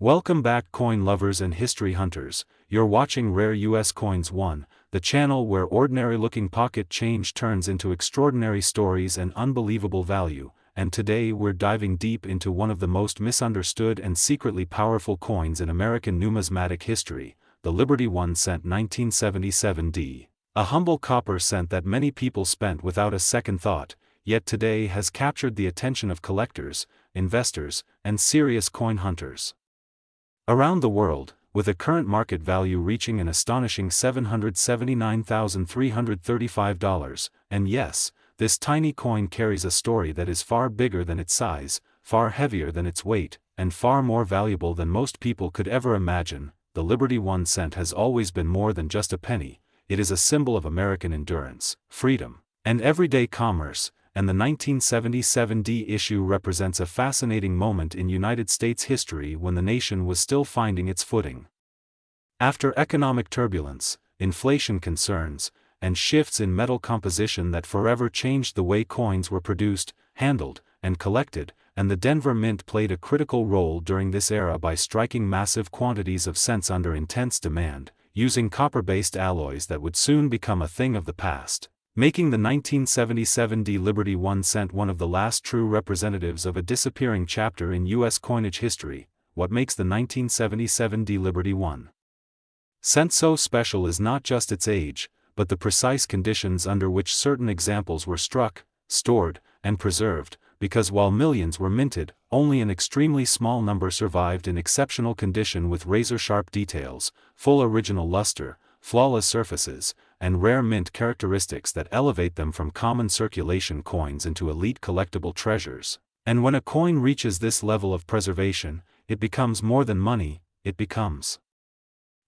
Welcome back, coin lovers and history hunters. You're watching Rare US Coins 1, the channel where ordinary-looking pocket change turns into extraordinary stories and unbelievable value, and today we're diving deep into one of the most misunderstood and secretly powerful coins in American numismatic history, the Liberty 1 cent 1977D. A humble copper cent that many people spent without a second thought, yet today has captured the attention of collectors, investors, and serious coin hunters around the world, with a current market value reaching an astonishing $779,335, and yes, this tiny coin carries a story that is far bigger than its size, far heavier than its weight, and far more valuable than most people could ever imagine. The Liberty 1 cent has always been more than just a penny. It is a symbol of American endurance, freedom, and everyday commerce, and the 1977D issue represents a fascinating moment in United States history when the nation was still finding its footing. After economic turbulence, inflation concerns, and shifts in metal composition that forever changed the way coins were produced, handled, and collected, and the Denver Mint played a critical role during this era by striking massive quantities of cents under intense demand, using copper-based alloys that would soon become a thing of the past, making the 1977D Liberty 1 cent one of the last true representatives of a disappearing chapter in U.S. coinage history. What makes the 1977D Liberty 1 cent so special is not just its age, but the precise conditions under which certain examples were struck, stored, and preserved, because while millions were minted, only an extremely small number survived in exceptional condition with razor-sharp details, full original luster, flawless surfaces, and rare mint characteristics that elevate them from common circulation coins into elite collectible treasures. And when a coin reaches this level of preservation, it becomes more than money, it becomes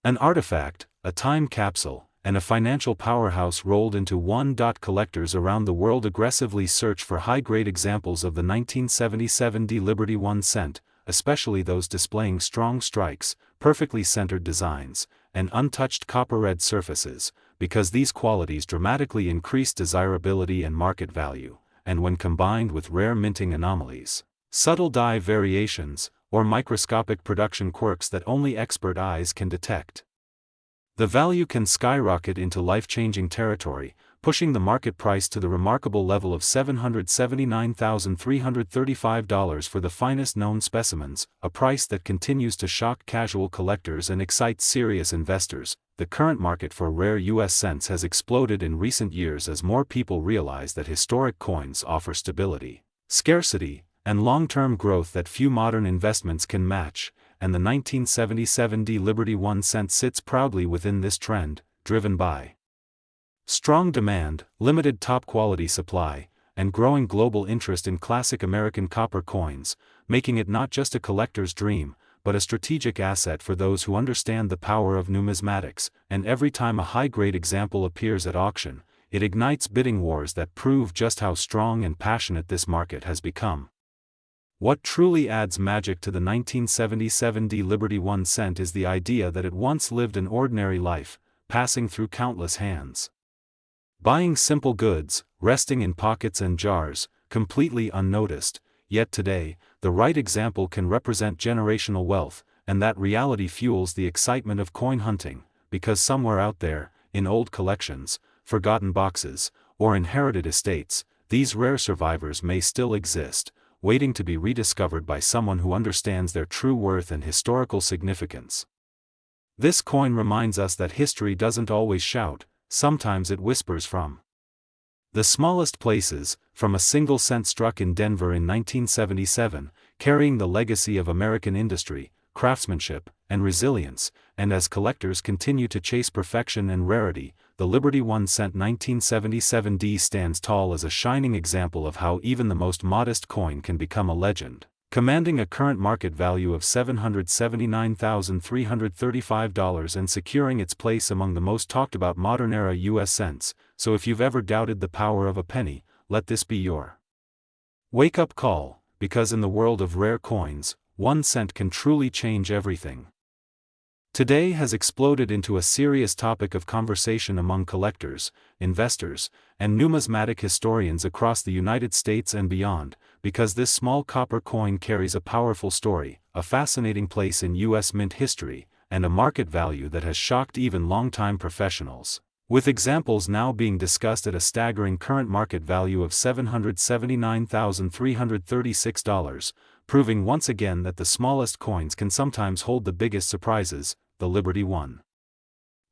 an artifact, a time capsule, and a financial powerhouse rolled into one. Collectors around the world aggressively search for high-grade examples of the 1977D Liberty 1 cent, especially those displaying strong strikes, perfectly centered designs, and untouched copper-red surfaces, because these qualities dramatically increase desirability and market value, and when combined with rare minting anomalies, subtle die variations, or microscopic production quirks that only expert eyes can detect, the value can skyrocket into life-changing territory, pushing the market price to the remarkable level of $779,335 for the finest known specimens, a price that continues to shock casual collectors and excite serious investors. The current market for rare U.S. cents has exploded in recent years as more people realize that historic coins offer stability, scarcity, and long-term growth that few modern investments can match, and the 1977D Liberty 1 cent sits proudly within this trend, driven by strong demand, limited top-quality supply, and growing global interest in classic American copper coins, making it not just a collector's dream, but a strategic asset for those who understand the power of numismatics. And every time a high-grade example appears at auction, it ignites bidding wars that prove just how strong and passionate this market has become. What truly adds magic to the 1977D Liberty 1 cent is the idea that it once lived an ordinary life, passing through countless hands, buying simple goods, resting in pockets and jars, completely unnoticed. Yet today, the right example can represent generational wealth, and that reality fuels the excitement of coin hunting, because somewhere out there, in old collections, forgotten boxes, or inherited estates, these rare survivors may still exist, waiting to be rediscovered by someone who understands their true worth and historical significance. This coin reminds us that history doesn't always shout, sometimes it whispers from the smallest places, from a single cent struck in Denver in 1977, carrying the legacy of American industry, craftsmanship, and resilience. And as collectors continue to chase perfection and rarity, the Liberty 1 cent 1977D stands tall as a shining example of how even the most modest coin can become a legend, commanding a current market value of $779,335 and securing its place among the most talked-about modern-era U.S. cents. So if you've ever doubted the power of a penny, let this be your wake-up call, because in the world of rare coins, 1 cent can truly change everything. Today has exploded into a serious topic of conversation among collectors, investors, and numismatic historians across the United States and beyond, because this small copper coin carries a powerful story, a fascinating place in U.S. mint history, and a market value that has shocked even longtime professionals, with examples now being discussed at a staggering current market value of $779,336, proving once again that the smallest coins can sometimes hold the biggest surprises. The Liberty 1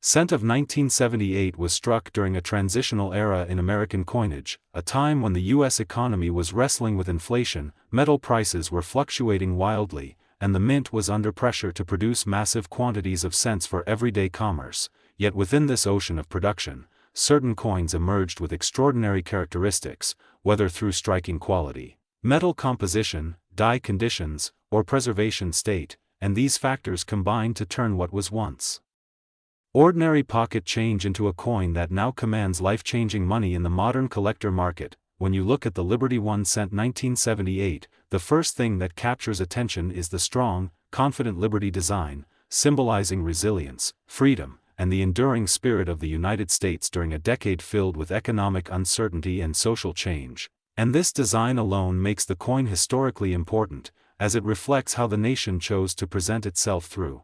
cent of 1978 was struck during a transitional era in American coinage, a time when the U.S. economy was wrestling with inflation, metal prices were fluctuating wildly, and the mint was under pressure to produce massive quantities of cents for everyday commerce. Yet within this ocean of production, certain coins emerged with extraordinary characteristics, whether through striking quality, metal composition, die conditions, or preservation state, and these factors combined to turn what was once ordinary pocket change into a coin that now commands life-changing money in the modern collector market. When you look at the Liberty 1 cent 1978, the first thing that captures attention is the strong, confident Liberty design, symbolizing resilience, freedom, and the enduring spirit of the United States during a decade filled with economic uncertainty and social change. And this design alone makes the coin historically important, as it reflects how the nation chose to present itself through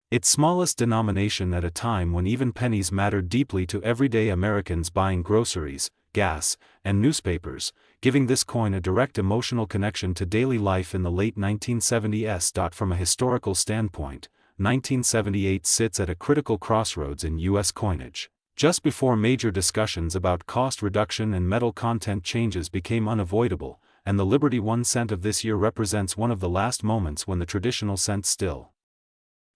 its smallest denomination at a time when even pennies mattered deeply to everyday Americans buying groceries, gas, and newspapers, giving this coin a direct emotional connection to daily life in the late 1970s. From a historical standpoint, 1978 sits at a critical crossroads in U.S. coinage, just before major discussions about cost reduction and metal content changes became unavoidable, and the Liberty 1 cent of this year represents one of the last moments when the traditional cent still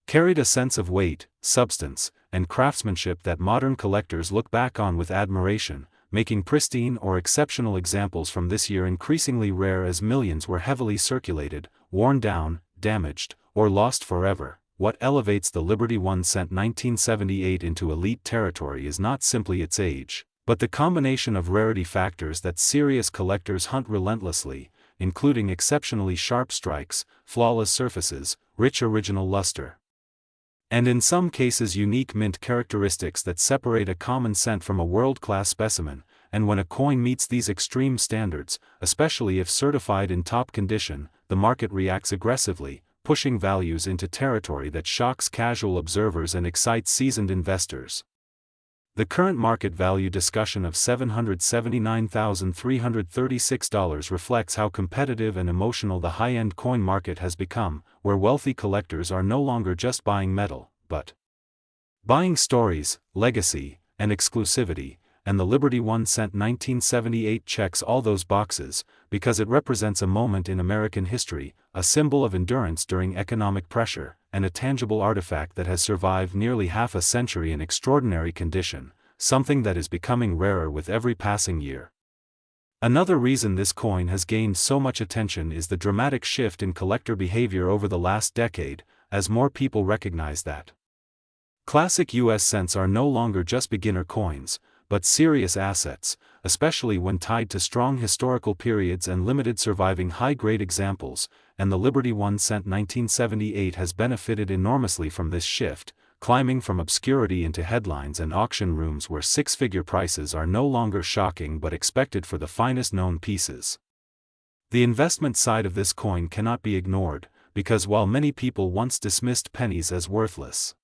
carried a sense of weight, substance, and craftsmanship that modern collectors look back on with admiration, making pristine or exceptional examples from this year increasingly rare as millions were heavily circulated, worn down, damaged, or lost forever. What elevates the Liberty 1 cent 1978 into elite territory is not simply its age, but the combination of rarity factors that serious collectors hunt relentlessly, including exceptionally sharp strikes, flawless surfaces, rich original luster, and in some cases unique mint characteristics that separate a common cent from a world-class specimen. And when a coin meets these extreme standards, especially if certified in top condition, the market reacts aggressively, pushing values into territory that shocks casual observers and excites seasoned investors. The current market value discussion of $779,336 reflects how competitive and emotional the high-end coin market has become, where wealthy collectors are no longer just buying metal, but buying stories, legacy, and exclusivity, and the Liberty 1 cent 1978 checks all those boxes, because it represents a moment in American history, a symbol of endurance during economic pressure, and a tangible artifact that has survived nearly half a century in extraordinary condition, something that is becoming rarer with every passing year. Another reason this coin has gained so much attention is the dramatic shift in collector behavior over the last decade, as more people recognize that classic U.S. cents are no longer just beginner coins, but serious assets, especially when tied to strong historical periods and limited surviving high-grade examples, and the Liberty 1 cent 1978 has benefited enormously from this shift, climbing from obscurity into headlines and auction rooms where six-figure prices are no longer shocking but expected for the finest known pieces. The investment side of this coin cannot be ignored, because while many people once dismissed pennies as worthless,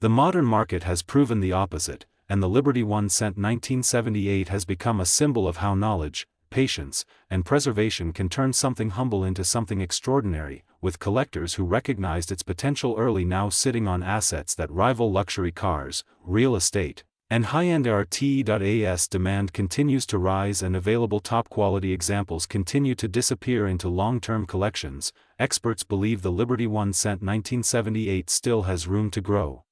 the modern market has proven the opposite, and the Liberty 1 cent 1978 has become a symbol of how knowledge, patience, and preservation can turn something humble into something extraordinary, with collectors who recognized its potential early now sitting on assets that rival luxury cars, real estate, and high-end art. Demand continues to rise and available top-quality examples continue to disappear into long-term collections. Experts believe the Liberty 1 cent 1978 still has room to grow,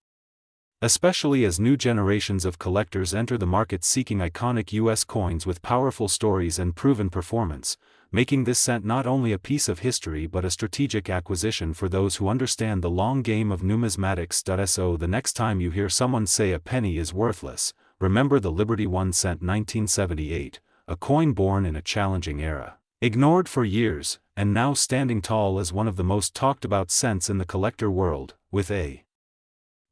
especially as new generations of collectors enter the market seeking iconic U.S. coins with powerful stories and proven performance, making this cent not only a piece of history but a strategic acquisition for those who understand the long game of numismatics. So the next time you hear someone say a penny is worthless, remember the Liberty 1 cent 1978, a coin born in a challenging era, ignored for years, and now standing tall as one of the most talked about cents in the collector world, with a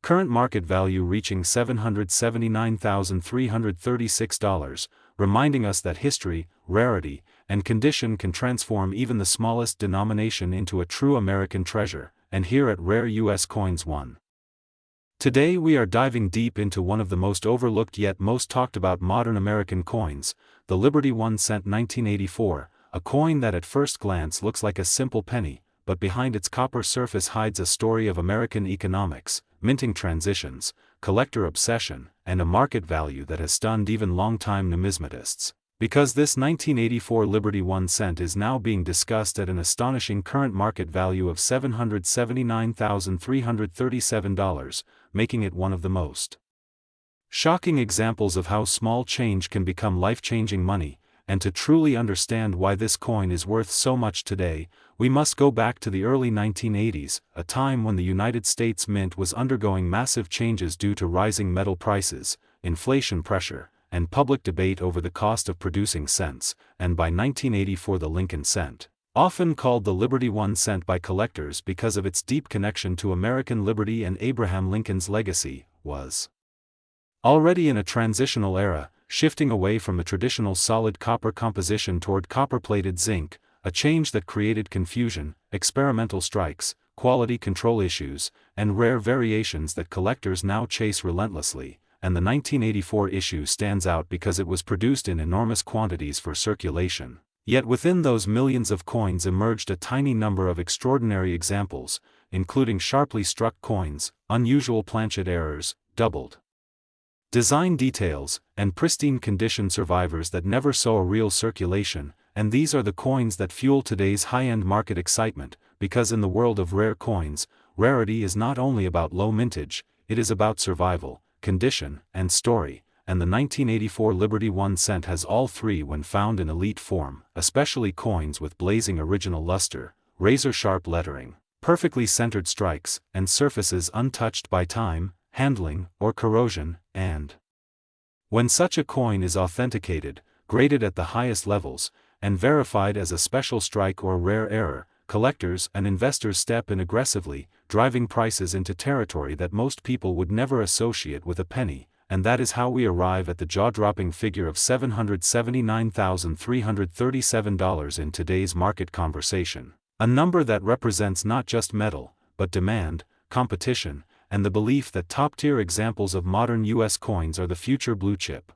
current market value reaching $779,336, reminding us that history, rarity, and condition can transform even the smallest denomination into a true American treasure, and here at Rare U.S. Coins 1. Today we are diving deep into one of the most overlooked yet most talked about modern American coins, the Liberty 1 cent 1984, a coin that at first glance looks like a simple penny, but behind its copper surface hides a story of American economics, minting transitions, collector obsession, and a market value that has stunned even longtime numismatists. Because this 1984 Liberty 1 cent is now being discussed at an astonishing current market value of $779,337, making it one of the most shocking examples of how small change can become life-changing money, and to truly understand why this coin is worth so much today, we must go back to the early 1980s, a time when the United States Mint was undergoing massive changes due to rising metal prices, inflation pressure, and public debate over the cost of producing cents, and by 1984 the Lincoln cent, often called the Liberty 1 cent by collectors because of its deep connection to American liberty and Abraham Lincoln's legacy, was already in a transitional era, shifting away from the traditional solid copper composition toward copper-plated zinc, a change that created confusion, experimental strikes, quality control issues, and rare variations that collectors now chase relentlessly. And the 1984 issue stands out because it was produced in enormous quantities for circulation. Yet within those millions of coins emerged a tiny number of extraordinary examples, including sharply struck coins, unusual planchet errors, doubled design details, and pristine condition survivors that never saw a real circulation, and these are the coins that fuel today's high-end market excitement, because in the world of rare coins, rarity is not only about low mintage, it is about survival, condition, and story, and the 1984 Liberty 1 cent has all three when found in elite form, especially coins with blazing original luster, razor-sharp lettering, perfectly centered strikes, and surfaces untouched by time, handling, or corrosion, and when such a coin is authenticated, graded at the highest levels, and verified as a special strike or rare error, collectors and investors step in aggressively, driving prices into territory that most people would never associate with a penny, and that is how we arrive at the jaw-dropping figure of $779,337 in today's market conversation, a number that represents not just metal, but demand, competition, and the belief that top-tier examples of modern U.S. coins are the future blue-chip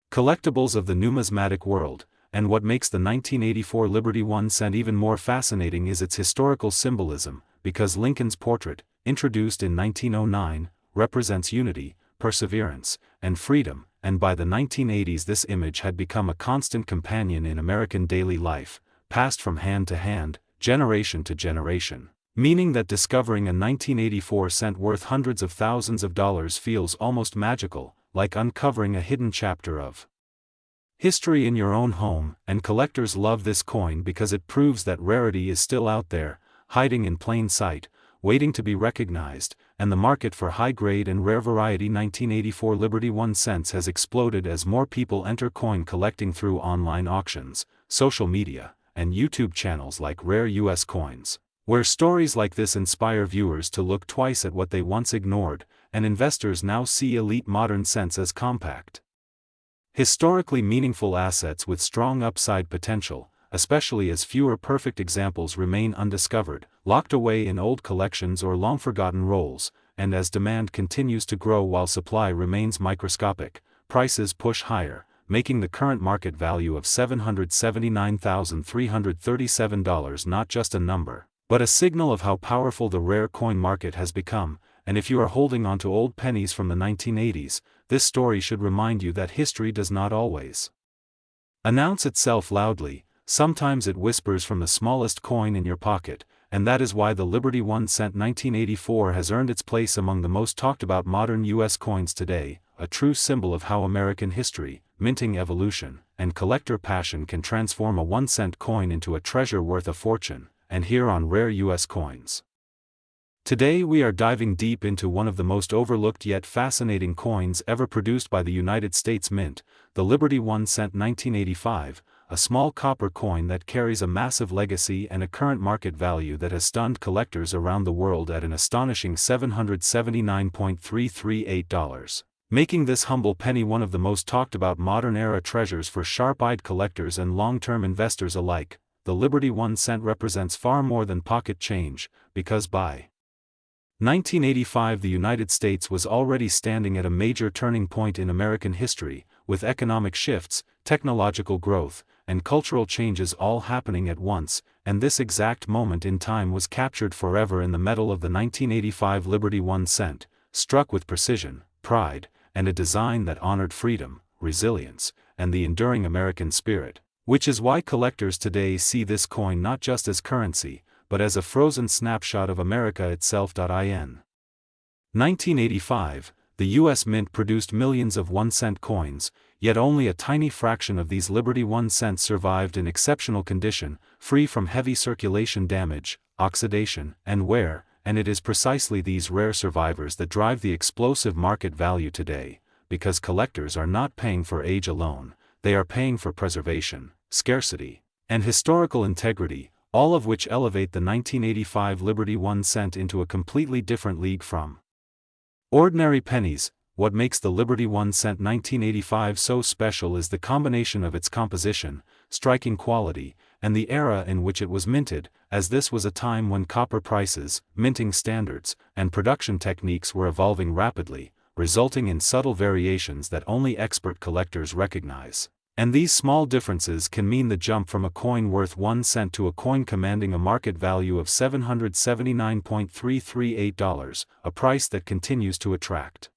collectibles of the numismatic world. And what makes the 1984 Liberty 1 cent even more fascinating is its historical symbolism, because Lincoln's portrait, introduced in 1909, represents unity, perseverance, and freedom, and by the 1980s this image had become a constant companion in American daily life, passed from hand to hand, generation to generation, meaning that discovering a 1984 cent worth hundreds of thousands of dollars feels almost magical, like uncovering a hidden chapter of history in your own home, and collectors love this coin because it proves that rarity is still out there, hiding in plain sight, waiting to be recognized, and the market for high-grade and rare variety 1984 Liberty 1 cents has exploded as more people enter coin collecting through online auctions, social media, and YouTube channels like Rare U.S. Coins, where stories like this inspire viewers to look twice at what they once ignored, and investors now see elite modern cents as compact, historically meaningful assets with strong upside potential, especially as fewer perfect examples remain undiscovered, locked away in old collections or long-forgotten rolls, and as demand continues to grow while supply remains microscopic, prices push higher, making the current market value of $779,337 not just a number, but a signal of how powerful the rare coin market has become. And if you are holding onto old pennies from the 1980s, this story should remind you that history does not always announce itself loudly. Sometimes it whispers from the smallest coin in your pocket, and that is why the Liberty 1 cent 1984 has earned its place among the most talked about modern U.S. coins today, a true symbol of how American history, minting evolution, and collector passion can transform a 1-cent coin into a treasure worth a fortune. And here on Rare U.S. Coins today we are diving deep into one of the most overlooked yet fascinating coins ever produced by the United States Mint, the Liberty 1 cent 1985, a small copper coin that carries a massive legacy and a current market value that has stunned collectors around the world at an astonishing $779.338. making this humble penny one of the most talked-about modern-era treasures for sharp-eyed collectors and long-term investors alike. The Liberty 1 cent represents far more than pocket change, because by 1985 the United States was already standing at a major turning point in American history, with economic shifts, technological growth, and cultural changes all happening at once, and this exact moment in time was captured forever in the metal of the 1985 Liberty 1 cent, struck with precision, pride, and a design that honored freedom, resilience, and the enduring American spirit, which is why collectors today see this coin not just as currency, but as a frozen snapshot of America itself. In 1985, the U.S. Mint produced millions of 1-cent coins, yet only a tiny fraction of these Liberty 1 cents survived in exceptional condition, free from heavy circulation damage, oxidation, and wear, and it is precisely these rare survivors that drive the explosive market value today, because collectors are not paying for age alone, they are paying for preservation, scarcity, and historical integrity, all of which elevate the 1985 Liberty 1 cent into a completely different league from ordinary pennies. What makes the Liberty 1 cent 1985 so special is the combination of its composition, striking quality, and the era in which it was minted, as this was a time when copper prices, minting standards, and production techniques were evolving rapidly, resulting in subtle variations that only expert collectors recognize. And these small differences can mean the jump from a coin worth 1 cent to a coin commanding a market value of $779.338, a price that continues to attract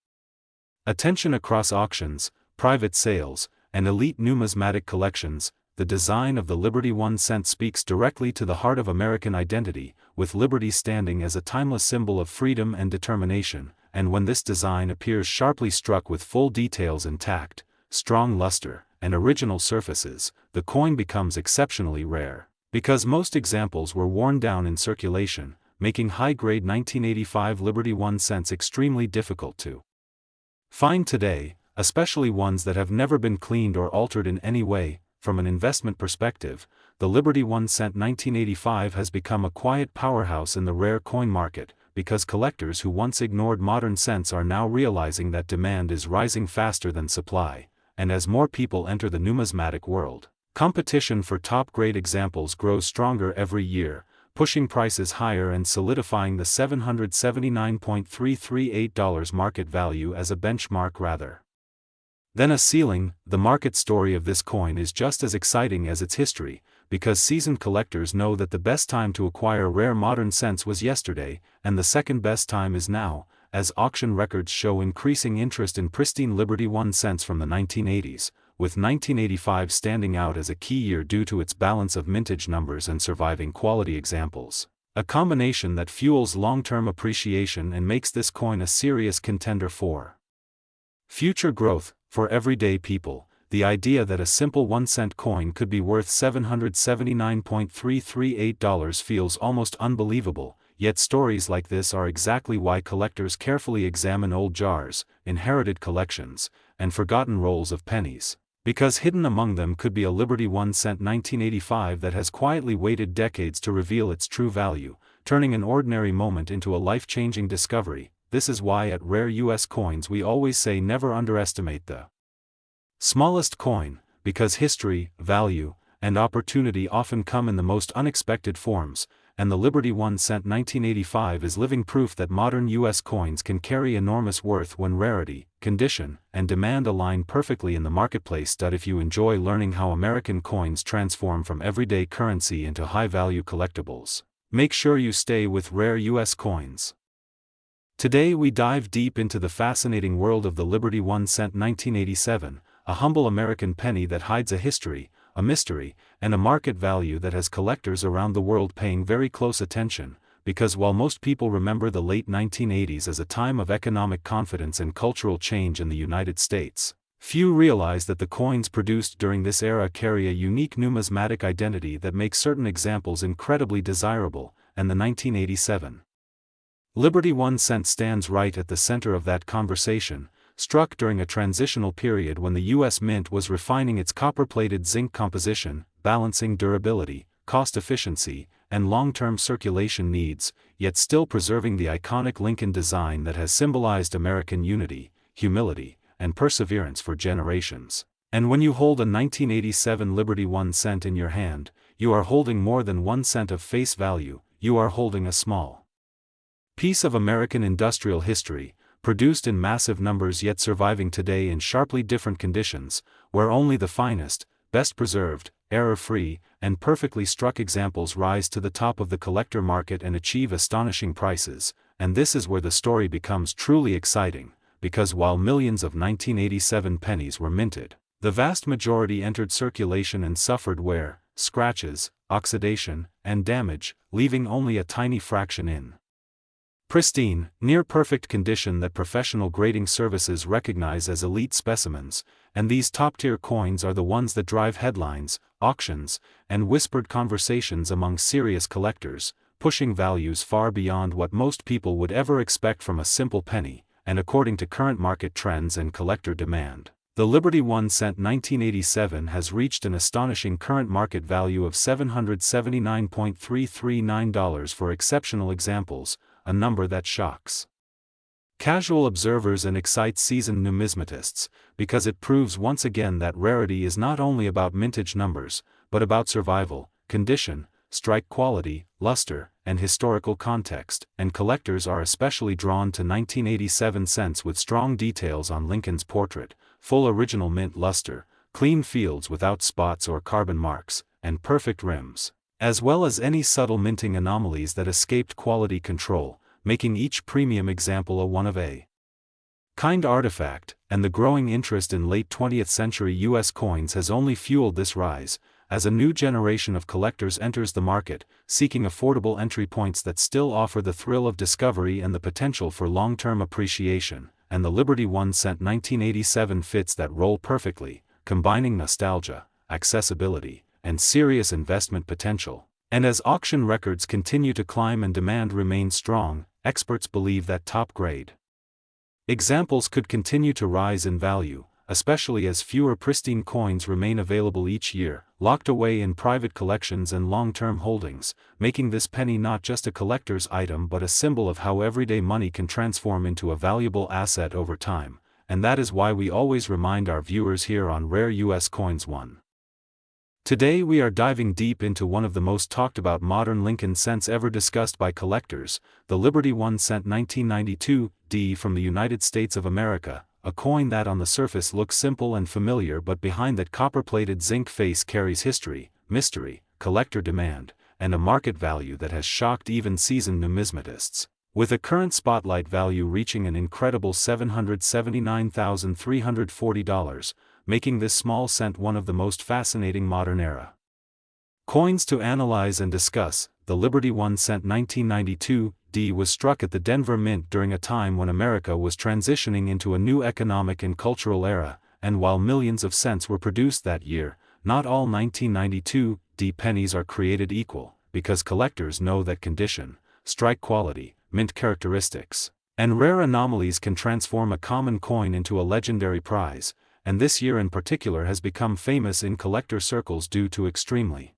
attention across auctions, private sales, and elite numismatic collections. The design of the Liberty 1 cent speaks directly to the heart of American identity, with liberty standing as a timeless symbol of freedom and determination, and when this design appears sharply struck with full details intact, strong luster, and original surfaces, the coin becomes exceptionally rare, because most examples were worn down in circulation, making high-grade 1985 Liberty 1 cents extremely difficult to find today, especially ones that have never been cleaned or altered in any way. From an investment perspective, the Liberty 1 cent 1985 has become a quiet powerhouse in the rare coin market, because collectors who once ignored modern cents are now realizing that demand is rising faster than supply, and as more people enter the numismatic world, competition for top-grade examples grows stronger every year, pushing prices higher and solidifying the $779.338 market value as a benchmark rather than a ceiling. The market story of this coin is just as exciting as its history, because seasoned collectors know that the best time to acquire rare modern cents was yesterday, and the second best time is now, as auction records show increasing interest in pristine Liberty 1 cents from the 1980s, with 1985 standing out as a key year due to its balance of mintage numbers and surviving quality examples, a combination that fuels long-term appreciation and makes this coin a serious contender for future growth. For everyday people, the idea that a simple 1-cent coin could be worth $779.338 feels almost unbelievable, yet stories like this are exactly why collectors carefully examine old jars, inherited collections, and forgotten rolls of pennies, because hidden among them could be a Liberty 1 cent 1985 that has quietly waited decades to reveal its true value, turning an ordinary moment into a life-changing discovery. This is why at Rare U.S. Coins we always say never underestimate the smallest coin, because history, value, and opportunity often come in the most unexpected forms, and the Liberty 1 cent 1985 is living proof that modern U.S. coins can carry enormous worth when rarity, condition, and demand align perfectly in the marketplace. If you enjoy learning how American coins transform from everyday currency into high-value collectibles, make sure you stay with Rare U.S. Coins. Today we dive deep into the fascinating world of the Liberty 1 cent 1987, a humble American penny that hides a history, a mystery, and a market value that has collectors around the world paying very close attention, because while most people remember the late 1980s as a time of economic confidence and cultural change in the United States, few realize that the coins produced during this era carry a unique numismatic identity that makes certain examples incredibly desirable, and the 1987 Liberty 1 cent stands right at the center of that conversation, struck during a transitional period when the U.S. Mint was refining its copper-plated zinc composition, balancing durability, cost efficiency, and long-term circulation needs, yet still preserving the iconic Lincoln design that has symbolized American unity, humility, and perseverance for generations. And when you hold a 1987 Liberty 1 cent in your hand, you are holding more than 1 cent of face value, you are holding a small piece of American industrial history, produced in massive numbers yet surviving today in sharply different conditions, where only the finest, best preserved, error-free, and perfectly struck examples rise to the top of the collector market and achieve astonishing prices. And this is where the story becomes truly exciting, because while millions of 1987 pennies were minted, the vast majority entered circulation and suffered wear, scratches, oxidation, and damage, leaving only a tiny fraction in pristine, near-perfect condition that professional grading services recognize as elite specimens. And these top-tier coins are the ones that drive headlines, auctions, and whispered conversations among serious collectors, pushing values far beyond what most people would ever expect from a simple penny. And according to current market trends and collector demand, the Liberty 1 cent 1987 has reached an astonishing current market value of $779.339 for exceptional examples, a number that shocks casual observers and excites seasoned numismatists, because it proves once again that rarity is not only about mintage numbers, but about survival, condition, strike quality, luster, and historical context. And collectors are especially drawn to 1987 cents with strong details on Lincoln's portrait, full original mint luster, clean fields without spots or carbon marks, and perfect rims, as well as any subtle minting anomalies that escaped quality control, making each premium example a one-of-a-kind artifact. And the growing interest in late 20th century U.S. coins has only fueled this rise, as a new generation of collectors enters the market, seeking affordable entry points that still offer the thrill of discovery and the potential for long-term appreciation. And the Liberty 1 cent 1987 fits that role perfectly, combining nostalgia, accessibility, and serious investment potential. And as auction records continue to climb and demand remains strong, experts believe that top-grade examples could continue to rise in value, especially as fewer pristine coins remain available each year, locked away in private collections and long-term holdings, making this penny not just a collector's item but a symbol of how everyday money can transform into a valuable asset over time. And that is why we always remind our viewers here on Rare U.S. Coins 1. Today we are diving deep into one of the most talked about modern Lincoln cents ever discussed by collectors, the Liberty 1 cent 1992 D from the United States of America, a coin that on the surface looks simple and familiar, but behind that copper-plated zinc face carries history, mystery, collector demand, and a market value that has shocked even seasoned numismatists, with a current spotlight value reaching an incredible $779,340, making this small cent one of the most fascinating modern era coins to analyze and discuss. The Liberty 1 cent 1992 D was struck at the Denver Mint during a time when America was transitioning into a new economic and cultural era, and while millions of cents were produced that year, not all 1992 D pennies are created equal, because collectors know that condition, strike quality, mint characteristics, and rare anomalies can transform a common coin into a legendary prize. And this year in particular has become famous in collector circles due to extremely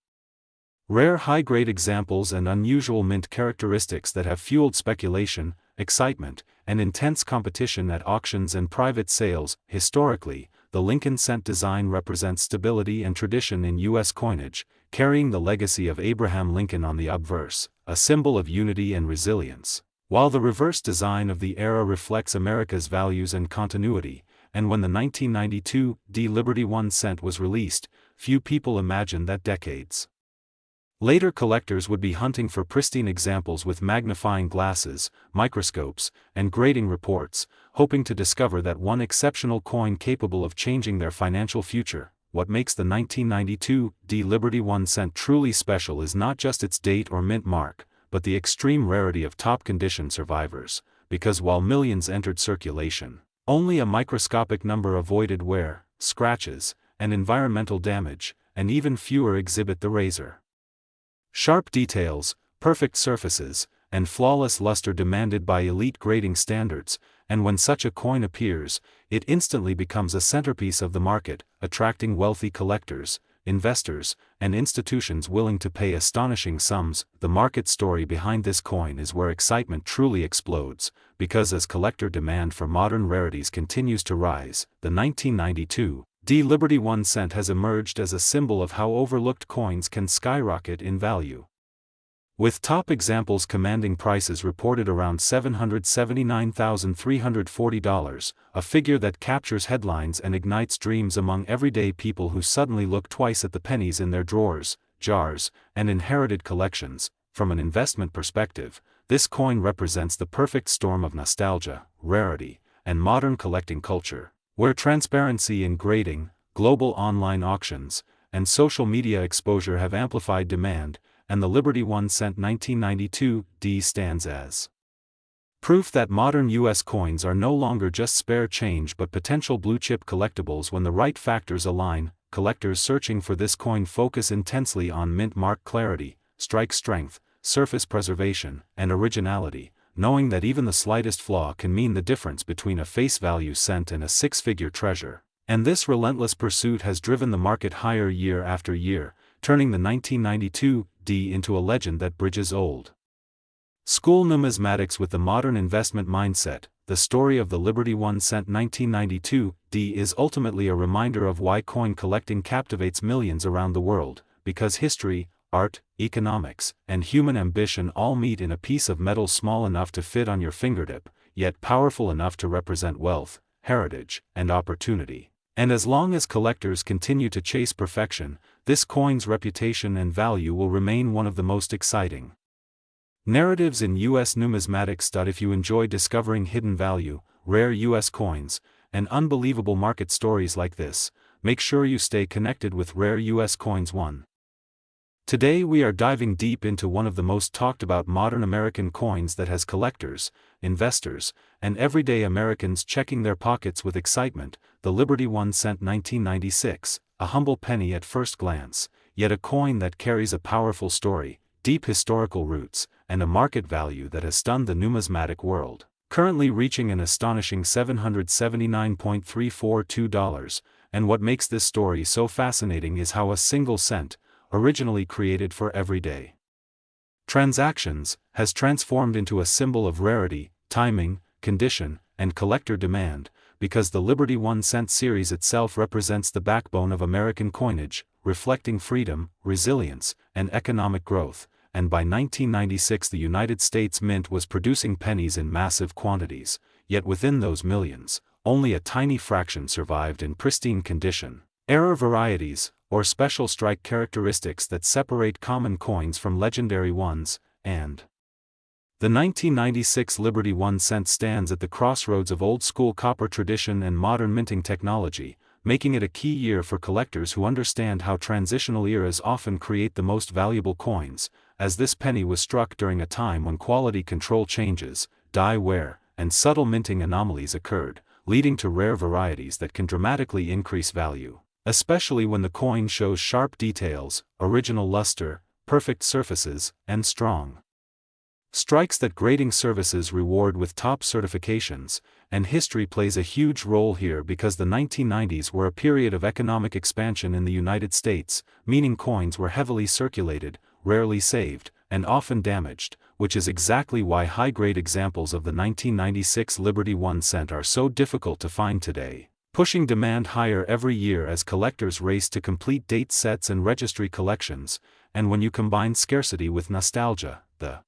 rare high-grade examples and unusual mint characteristics that have fueled speculation, excitement, and intense competition at auctions and private sales. Historically, the Lincoln cent design represents stability and tradition in U.S. coinage, carrying the legacy of Abraham Lincoln on the obverse, a symbol of unity and resilience, while the reverse design of the era reflects America's values and continuity. And when the 1992 D Liberty 1 cent was released, few people imagined that decades later collectors would be hunting for pristine examples with magnifying glasses, microscopes, and grading reports, hoping to discover that one exceptional coin capable of changing their financial future. What makes the 1992 D Liberty 1 cent truly special is not just its date or mint mark, but the extreme rarity of top-condition survivors, because while millions entered circulation, only a microscopic number avoided wear, scratches, and environmental damage, and even fewer exhibit the razor-sharp details, perfect surfaces, and flawless luster demanded by elite grading standards. And when such a coin appears, it instantly becomes a centerpiece of the market, attracting wealthy collectors, investors, and institutions willing to pay astonishing sums. The market story behind this coin is where excitement truly explodes, because as collector demand for modern rarities continues to rise, the 1992 Liberty 1 cent has emerged as a symbol of how overlooked coins can skyrocket in value. With top examples commanding prices reported around $779,340, a figure that captures headlines and ignites dreams among everyday people who suddenly look twice at the pennies in their drawers, jars, and inherited collections. From an investment perspective, this coin represents the perfect storm of nostalgia, rarity, and modern collecting culture, where transparency in grading, global online auctions, and social media exposure have amplified demand, and the Liberty 1 cent 1992 stands as proof that modern U.S. coins are no longer just spare change but potential blue-chip collectibles when the right factors align. Collectors searching for this coin focus intensely on mint mark clarity, strike strength, surface preservation, and originality, knowing that even the slightest flaw can mean the difference between a face-value cent and a six-figure treasure. And this relentless pursuit has driven the market higher year after year, turning the 1992 into a legend that bridges old school numismatics with the modern investment mindset. The story of the Liberty 1 cent 1992 is ultimately a reminder of why coin collecting captivates millions around the world, because history, art, economics, and human ambition all meet in a piece of metal small enough to fit on your fingertip, yet powerful enough to represent wealth, heritage, and opportunity. And as long as collectors continue to chase perfection, this coin's reputation and value will remain one of the most exciting narratives in U.S. numismatics. If you enjoy discovering hidden value, rare U.S. coins, and unbelievable market stories like this, make sure you stay connected with Rare U.S. Coins 1. Today we are diving deep into one of the most talked about modern American coins that has collectors, investors, and everyday Americans checking their pockets with excitement, the Liberty 1 cent 1996, a humble penny at first glance, yet a coin that carries a powerful story, deep historical roots, and a market value that has stunned the numismatic world, currently reaching an astonishing $779.342. And what makes this story so fascinating is how a single cent, originally created for everyday transactions, has transformed into a symbol of rarity, timing, condition, and collector demand, because the Liberty 1 cent series itself represents the backbone of American coinage, reflecting freedom, resilience, and economic growth. And by 1996 the United States Mint was producing pennies in massive quantities, yet within those millions, only a tiny fraction survived in pristine condition. Error varieties, or special strike characteristics that separate common coins from legendary ones, and the 1996 Liberty 1 cent stands at the crossroads of old-school copper tradition and modern minting technology, making it a key year for collectors who understand how transitional eras often create the most valuable coins, as this penny was struck during a time when quality control changes, die wear, and subtle minting anomalies occurred, leading to rare varieties that can dramatically increase value, especially when the coin shows sharp details, original luster, perfect surfaces, and strong strikes that grading services reward with top certifications. And history plays a huge role here because the 1990s were a period of economic expansion in the United States, meaning coins were heavily circulated, rarely saved, and often damaged, which is exactly why high-grade examples of the 1996 Liberty 1 cent are so difficult to find today, pushing demand higher every year as collectors race to complete date sets and registry collections. And when you combine scarcity with nostalgia, the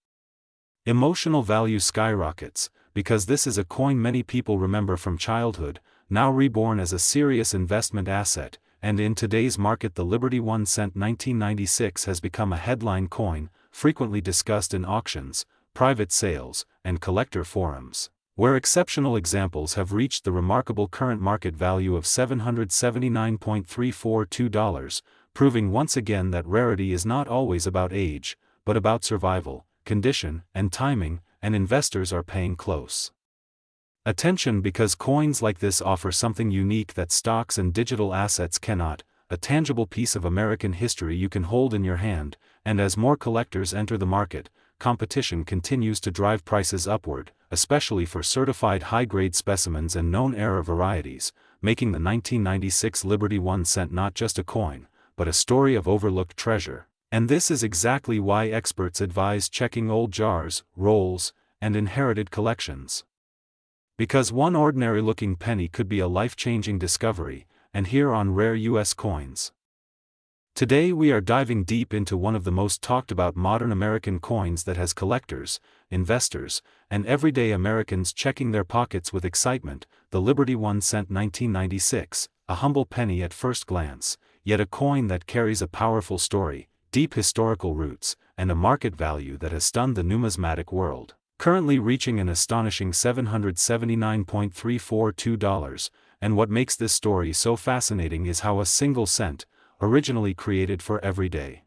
emotional value skyrockets, because this is a coin many people remember from childhood, now reborn as a serious investment asset. And in today's market the Liberty 1 cent 1996 has become a headline coin, frequently discussed in auctions, private sales, and collector forums, where exceptional examples have reached the remarkable current market value of $779.342, proving once again that rarity is not always about age, but about survival, condition, and timing, and investors are paying close attention because coins like this offer something unique that stocks and digital assets cannot, a tangible piece of American history you can hold in your hand. And as more collectors enter the market, competition continues to drive prices upward, especially for certified high-grade specimens and known era varieties, making the 1996 Liberty 1 cent not just a coin, but a story of overlooked treasure. And this is exactly why experts advise checking old jars, rolls, and inherited collections. Because one ordinary-looking penny could be a life-changing discovery, and here on Rare U.S. Coins. Today we are diving deep into one of the most talked-about modern American coins that has collectors, investors, and everyday Americans checking their pockets with excitement, the Liberty 1 cent 1996, a humble penny at first glance, yet a coin that carries a powerful story, deep historical roots, and a market value that has stunned the numismatic world. Currently reaching an astonishing $779.342, and what makes this story so fascinating is how a single cent, originally created for everyday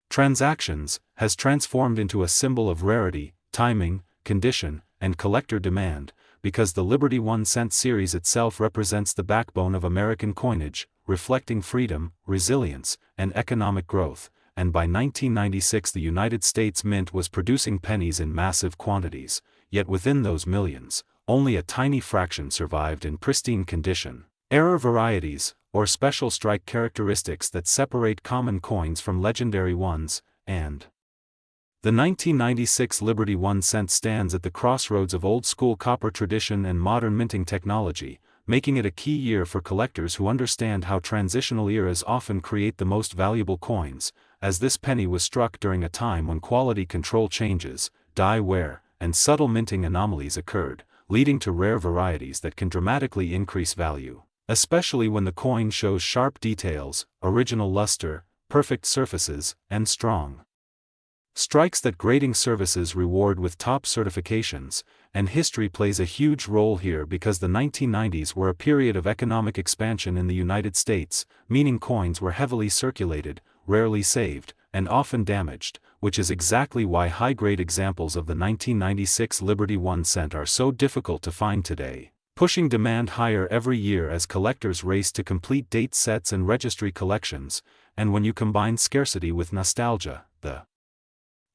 transactions, has transformed into a symbol of rarity, timing, condition, and collector demand, because the Liberty 1 cent series itself represents the backbone of American coinage, reflecting freedom, resilience, and economic growth. And by 1996 the United States Mint was producing pennies in massive quantities, yet within those millions, only a tiny fraction survived in pristine condition. Error varieties, or special strike characteristics that separate common coins from legendary ones, and the 1996 Liberty 1 cent stands at the crossroads of old-school copper tradition and modern minting technology, making it a key year for collectors who understand how transitional eras often create the most valuable coins, as this penny was struck during a time when quality control changes, die wear, and subtle minting anomalies occurred, leading to rare varieties that can dramatically increase value, especially when the coin shows sharp details, original luster, perfect surfaces, and strong strikes that grading services reward with top certifications. And history plays a huge role here because the 1990s were a period of economic expansion in the United States, meaning coins were heavily circulated, rarely saved, and often damaged, which is exactly why high-grade examples of the 1996 Liberty 1 cent are so difficult to find today, pushing demand higher every year as collectors race to complete date sets and registry collections. And when you combine scarcity with nostalgia, the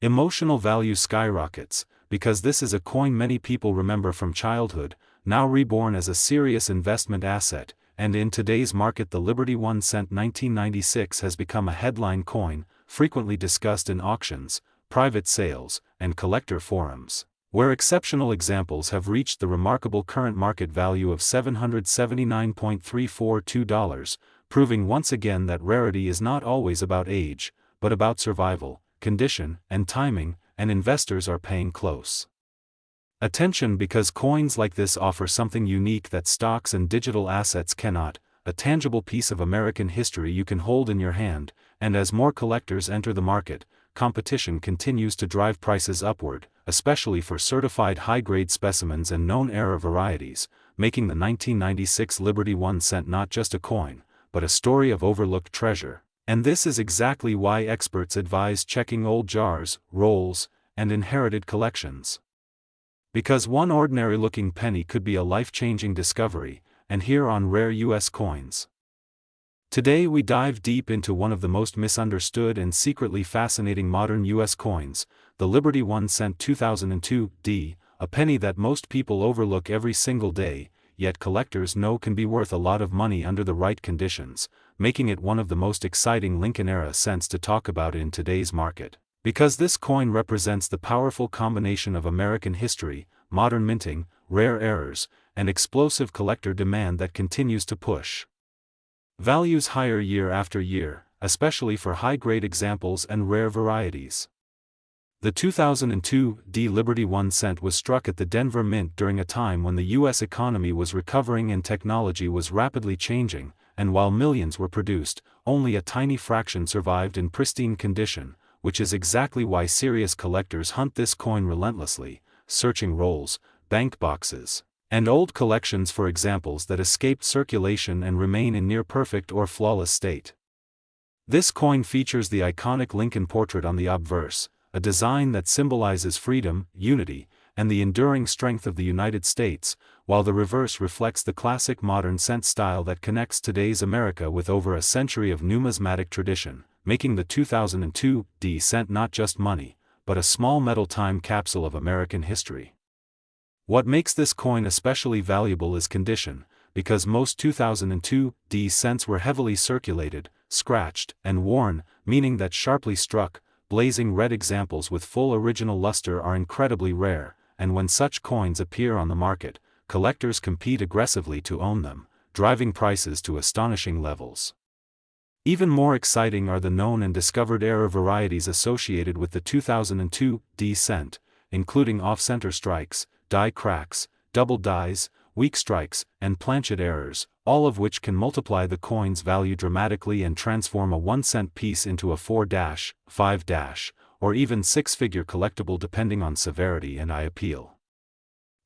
emotional value skyrockets, because this is a coin many people remember from childhood, now reborn as a serious investment asset. And in today's market the Liberty 1 cent 1996 has become a headline coin, frequently discussed in auctions, private sales, and collector forums, where exceptional examples have reached the remarkable current market value of $779.342, proving once again that rarity is not always about age, but about survival, condition, and timing, and investors are paying close attention because coins like this offer something unique that stocks and digital assets cannot, a tangible piece of American history you can hold in your hand. And as more collectors enter the market, competition continues to drive prices upward, especially for certified high-grade specimens and known era varieties, making the 1996 Liberty 1 cent not just a coin, but a story of overlooked treasure. And this is exactly why experts advise checking old jars, rolls, and inherited collections. Because one ordinary-looking penny could be a life-changing discovery, and here on Rare U.S. Coins. Today we dive deep into one of the most misunderstood and secretly fascinating modern U.S. coins, the Liberty 1 cent 2002 D, a penny that most people overlook every single day, yet collectors know can be worth a lot of money under the right conditions, making it one of the most exciting Lincoln-era cents to talk about in today's market. Because this coin represents the powerful combination of American history, modern minting, rare errors, and explosive collector demand that continues to push values higher year after year, especially for high-grade examples and rare varieties. The 2002 D Liberty 1 cent was struck at the Denver Mint during a time when the U.S. economy was recovering and technology was rapidly changing, and while millions were produced, only a tiny fraction survived in pristine condition, which is exactly why serious collectors hunt this coin relentlessly, searching rolls, bank boxes, and old collections for examples that escaped circulation and remain in near-perfect or flawless state. This coin features the iconic Lincoln portrait on the obverse, a design that symbolizes freedom, unity, and the enduring strength of the United States, while the reverse reflects the classic modern cent style that connects today's America with over a century of numismatic tradition, making the 2002 D cent not just money, but a small metal time capsule of American history. What makes this coin especially valuable is condition, because most 2002 D cents were heavily circulated, scratched, and worn, meaning that sharply struck, blazing red examples with full original luster are incredibly rare, and when such coins appear on the market, collectors compete aggressively to own them, driving prices to astonishing levels. Even more exciting are the known and discovered error varieties associated with the 2002 D cent, including off-center strikes, die cracks, double dies, weak strikes, and planchet errors, all of which can multiply the coin's value dramatically and transform a 1-cent piece into a 4-, 5-, or even 6-figure collectible depending on severity and eye appeal.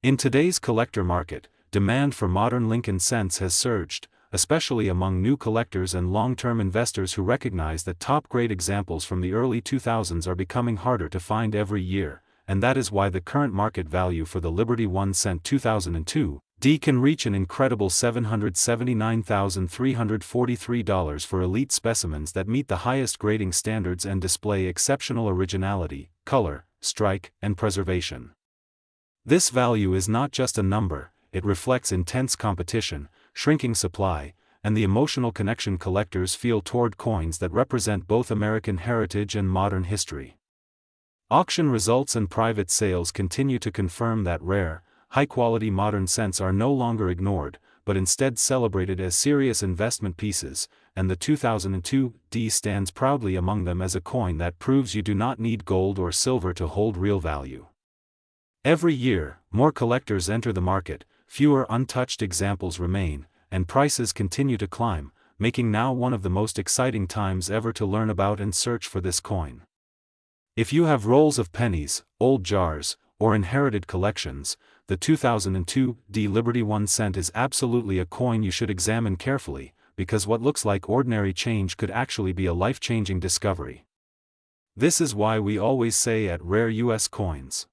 In today's collector market, demand for modern Lincoln cents has surged, especially among new collectors and long-term investors who recognize that top-grade examples from the early 2000s are becoming harder to find every year, and that is why the current market value for the Liberty 1 cent 2002 D can reach an incredible $779,343 for elite specimens that meet the highest grading standards and display exceptional originality, color, strike, and preservation. This value is not just a number, it reflects intense competition, shrinking supply, and the emotional connection collectors feel toward coins that represent both American heritage and modern history. Auction results and private sales continue to confirm that rare, high-quality modern cents are no longer ignored, but instead celebrated as serious investment pieces, and the 2002 D stands proudly among them as a coin that proves you do not need gold or silver to hold real value. Every year, more collectors enter the market, fewer untouched examples remain, and prices continue to climb, making now one of the most exciting times ever to learn about and search for this coin. If you have rolls of pennies, old jars, or inherited collections, the 2002 D Liberty 1 cent is absolutely a coin you should examine carefully, because what looks like ordinary change could actually be a life-changing discovery. This is why we always say at Rare US Coins.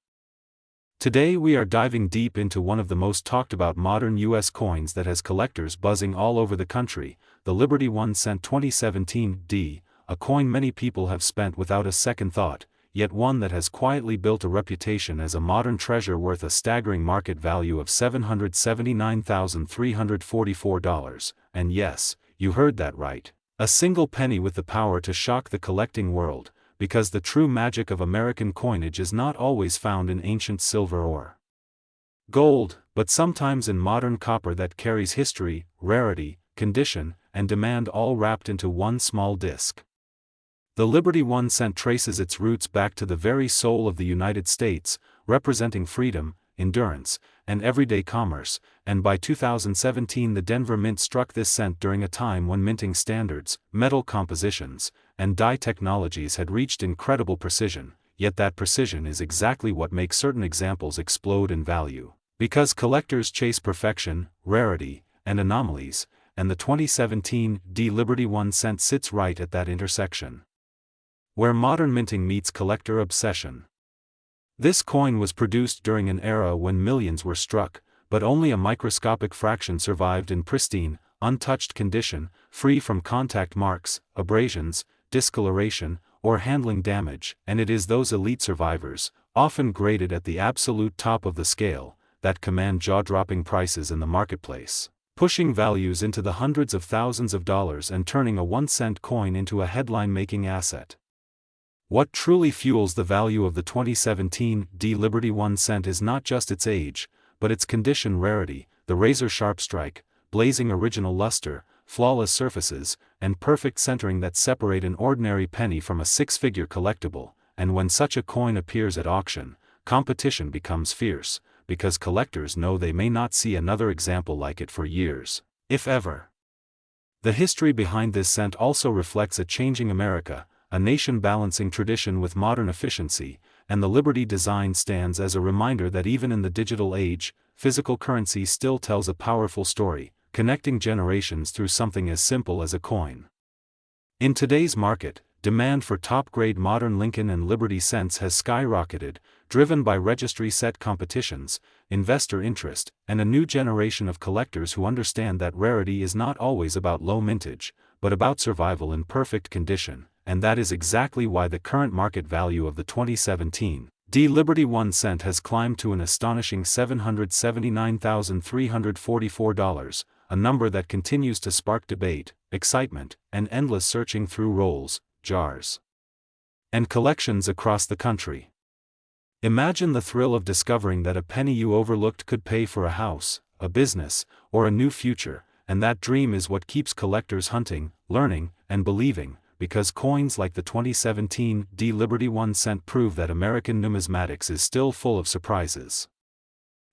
Today we are diving deep into one of the most talked about modern US coins that has collectors buzzing all over the country, the Liberty 1 cent 2017 D, a coin many people have spent without a second thought, yet one that has quietly built a reputation as a modern treasure worth a staggering market value of $779,344, and yes, you heard that right, a single penny with the power to shock the collecting world, because the true magic of American coinage is not always found in ancient silver or gold, but sometimes in modern copper that carries history, rarity, condition, and demand all wrapped into one small disc. The Liberty 1 cent traces its roots back to the very soul of the United States, representing freedom, endurance, and everyday commerce, and by 2017 the Denver Mint struck this cent during a time when minting standards, metal compositions, and die technologies had reached incredible precision, yet that precision is exactly what makes certain examples explode in value. Because collectors chase perfection, rarity, and anomalies, and the 2017 D Liberty 1 cent sits right at that intersection, where modern minting meets collector obsession. This coin was produced during an era when millions were struck, but only a microscopic fraction survived in pristine, untouched condition, free from contact marks, abrasions, discoloration, or handling damage, and it is those elite survivors, often graded at the absolute top of the scale, that command jaw-dropping prices in the marketplace, pushing values into the hundreds of thousands of dollars and turning a 1-cent coin into a headline-making asset. What truly fuels the value of the 2017 D Liberty 1 cent is not just its age, but its condition rarity, the razor-sharp strike, blazing original luster, flawless surfaces, and perfect centering that separate an ordinary penny from a 6-figure collectible, and when such a coin appears at auction, competition becomes fierce, because collectors know they may not see another example like it for years, if ever. The history behind this cent also reflects a changing America, a nation balancing tradition with modern efficiency, and the Liberty design stands as a reminder that even in the digital age, physical currency still tells a powerful story, connecting generations through something as simple as a coin. In today's market, demand for top-grade modern Lincoln and Liberty cents has skyrocketed, driven by registry-set competitions, investor interest, and a new generation of collectors who understand that rarity is not always about low mintage, but about survival in perfect condition, and that is exactly why the current market value of the 2017 D Liberty 1 cent has climbed to an astonishing $779,344, a number that continues to spark debate, excitement, and endless searching through rolls, jars, and collections across the country. Imagine the thrill of discovering that a penny you overlooked could pay for a house, a business, or a new future, and that dream is what keeps collectors hunting, learning, and believing, because coins like the 2017 Liberty 1 cent prove that American numismatics is still full of surprises.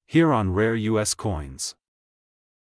Here on Rare U.S. Coins.